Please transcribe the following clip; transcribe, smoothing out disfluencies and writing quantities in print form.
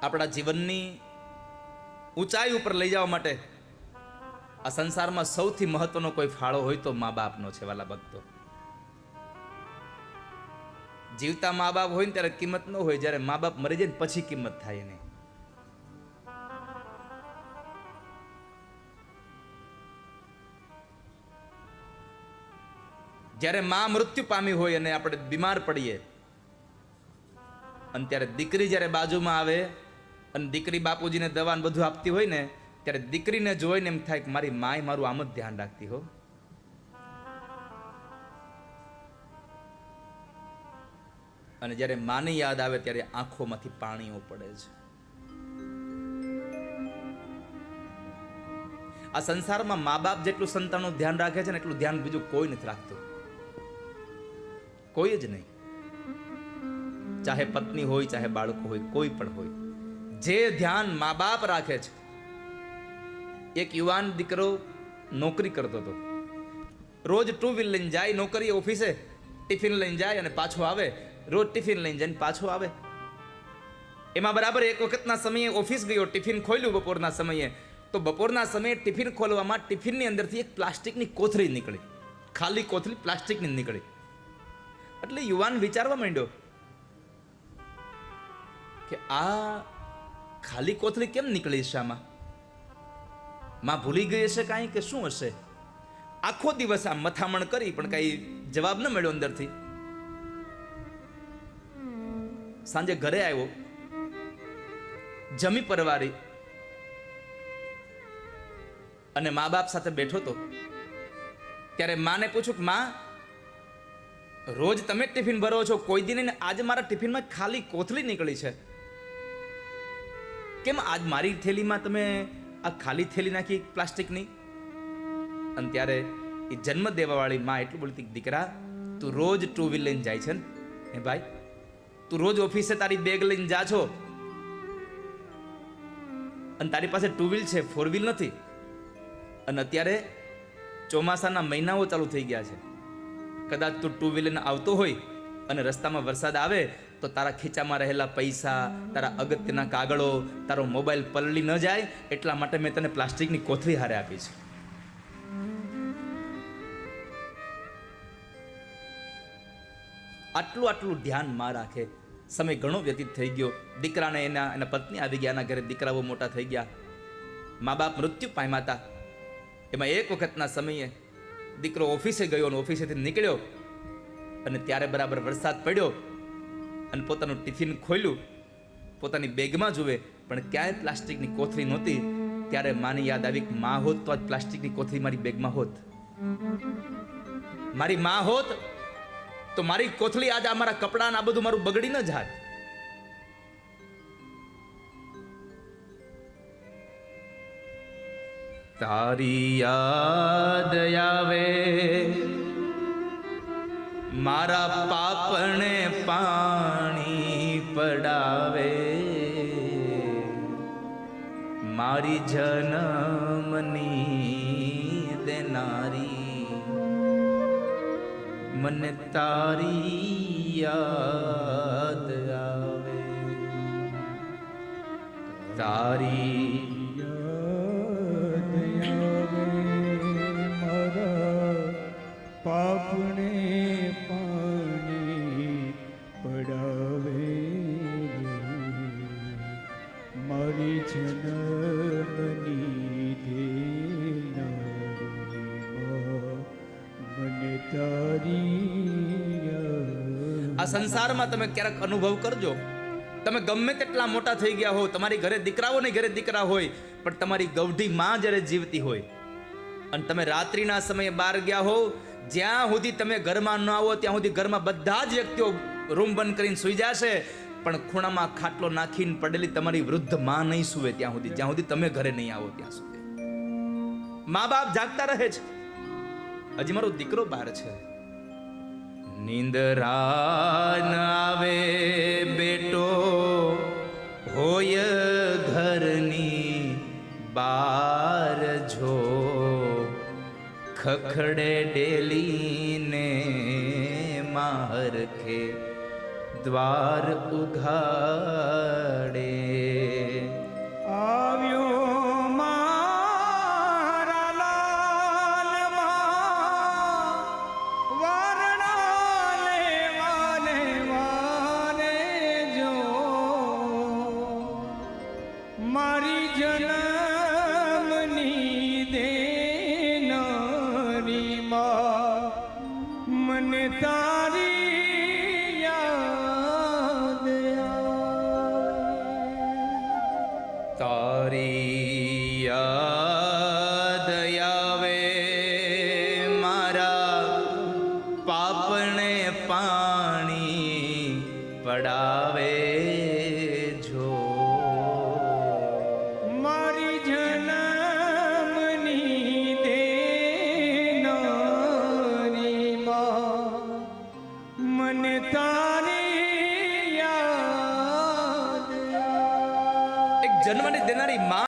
આપણા જીવનની ઊંચાઈ ઉપર લઈ જવા માટે આ સંસારમાં સૌથી મહત્વનો કોઈ ફાળો હોય તો મા બાપનો છે વાલા ભક્તો. જીવતા મા બાપ હોય ને ત્યારે કિંમત ન હોય, જ્યારે મા બાપ મરી જાય ને પછી કિંમત થાય નહીં. જ્યારે મા મૃત્યુ પામી હોય અને આપણે બીમાર પડીએ અને ત્યારે દીકરી જ્યારે બાજુમાં આવે અને દીકરી બાપુજીને દવા ને બધું આપતી હોય ને, ત્યારે દીકરીને જોઈને એમ થાય કે મારી માય મારું આમ જ ધ્યાન રાખતી હો. અને જ્યારે માની યાદ આવે ત્યારે આંખોમાંથી પાણીઓ પડે છે. આ સંસારમાં મા બાપ જેટલું સંતાનનું ધ્યાન રાખે છે ને એટલું ધ્યાન બીજું કોઈ નથી રાખતું, કોઈ જ નહીં. ચાહે પત્ની હોય, ચાહે બાળકો હોય, કોઈ પણ હોય, જે ધ્યાન મા બાપ રાખે છે. એક યુવાન દીકરો નોકરી કરતો હતો. રોજ ટુ વ્હીલ લઈને જાય નોકરી, ઓફિસે ટિફિન લઈને જાય અને પાછો આવે. રોજ ટિફિન લઈને જઈને પાછો આવે. એમાં બરાબર એક વખતના સમયે ઓફિસ ગયો, ટિફિન ખોલ્યું બપોરના સમયે, તો બપોરના સમયે ટિફિન ખોલવામાં ટિફિનની અંદરથી એક પ્લાસ્ટિકની કોથળી નીકળી, ખાલી કોથળી પ્લાસ્ટિકની નીકળી. એટલે યુવાન વિચારવા માંડ્યો કે આ ખાલી કોથળી કેમ નીકળી છે આમાં? માં ભૂલી ગઈ હશે કાંઈ કે શું હશે? આખો દિવસ આ મથામણ કરી પણ કઈ જવાબ ન મળ્યો અંદરથી. સાંજે ઘરે આવ્યો, જમી પરવારી અને મા બાપ સાથે બેઠો તો ત્યારે માને પૂછું કે માં, રોજ તમે ટિફિન ભરો છો, કોઈ દિન ને આજે મારા ટિફિનમાં ખાલી કોથળી નીકળી છે, કેમ આજ મારી થેલીમાં તમે આ ખાલી થેલી નાખી પ્લાસ્ટિકની? અને ત્યારે એ જન્મ દેવાવાળી માં એટલું બોલતી, દીકરા તું રોજ ટુ વ્હીલ લઈને જાય છે ને, હે ભાઈ તું રોજ ઓફિસે તારી બેગ લઈને જા છો અને તારી પાસે ટુ વ્હીલ છે, ફોર વ્હીલ નથી. અને અત્યારે ચોમાસાના મહિનાઓ ચાલુ થઈ ગયા છે. કદાચ તું ટુ વ્હીલર આવતો હોય અને રસ્તામાં વરસાદ આવે તો તારા ખીચામાં રહેલા પૈસા, તારા અગત્યના કાગળો, તારો મોબાઈલ પલળી ન જાય એટલા માટે મેં તને પ્લાસ્ટિકની કોથળી હારે આપી છે. આટલું ધ્યાન માં રાખે. સમય ઘણો વ્યતીત થઈ ગયો. દીકરાને એના પત્ની આવી ગયા, એના ઘરે દીકરાઓ મોટા થઈ ગયા, મા બાપ મૃત્યુ પામ્યા હતા. એમાં એક વખતના સમયે દીકરો ઓફિસે ગયો અને ઓફિસેથી નીકળ્યો અને ત્યારે બરાબર વરસાદ પડ્યો અને પોતાનું ટિફિન ખોલ્યું, પોતાની બેગમાં જુએ પણ ક્યાંય પ્લાસ્ટિકની કોથળી નહોતી. ત્યારે માની યાદ આવી કે માં હોત તો આજ પ્લાસ્ટિકની કોથળી મારી બેગમાં હોત. મારી માં હોત તો મારી કોથળી આજે અમારા કપડાં આ બધું મારું બગડી ન જાત. તારી યાદ આવે મારા પાપણે પાણી પડાવે, મારી જન્મની દેનારી મને તારી યાદ આવે. તારી પાપને પાણી પડાવે, મારી જન્મની દેનારી મને તારી. આ સંસારમાં તમે ક્યારેક અનુભવ કરજો, તમે ગમે તેટલા મોટા થઈ ગયા હો, તમારી ઘરે દીકરાઓ ને ઘરે દીકરા હોય, પણ તમારી ગૌઢી માં જ્યારે જીવતી હોય અને તમે રાત્રિના સમયે બહાર ગયા હો, જ્યાં સુધી તમે ઘરમાં ન આવો ત્યાં સુધી ઘરમાં બધા જ વ્યક્તિઓ રૂમ બંધ કરીને સૂઈ જશે, પણ ખૂણામાં ખાટલો નાખીને પડેલી તમારી વૃદ્ધ માં નહીં સૂવે ત્યાં સુધી, જ્યાં સુધી તમે ઘરે નહીં આવો ત્યાં સુધી. મા બાપ જાગતા રહે છે. હજી મારો દીકરો બહાર છે. નિંદરા ન આવે બેટો હોય ઘરની બાર જો, ખખડે ડેલીને મારખે દ્વાર ઉઘાડે. આવ્યો મારા લાલમાં વારણા લેવાને વારે જો મારી જન્મની દેનારી માં મને તારી યાદ આવે. તારી યાદ આવે મારા પાપને પાણી પડાવે જો. મારી જન્મની દેનારી માં મને તારી યાદ આવે. એક જન્મની દેનારી માં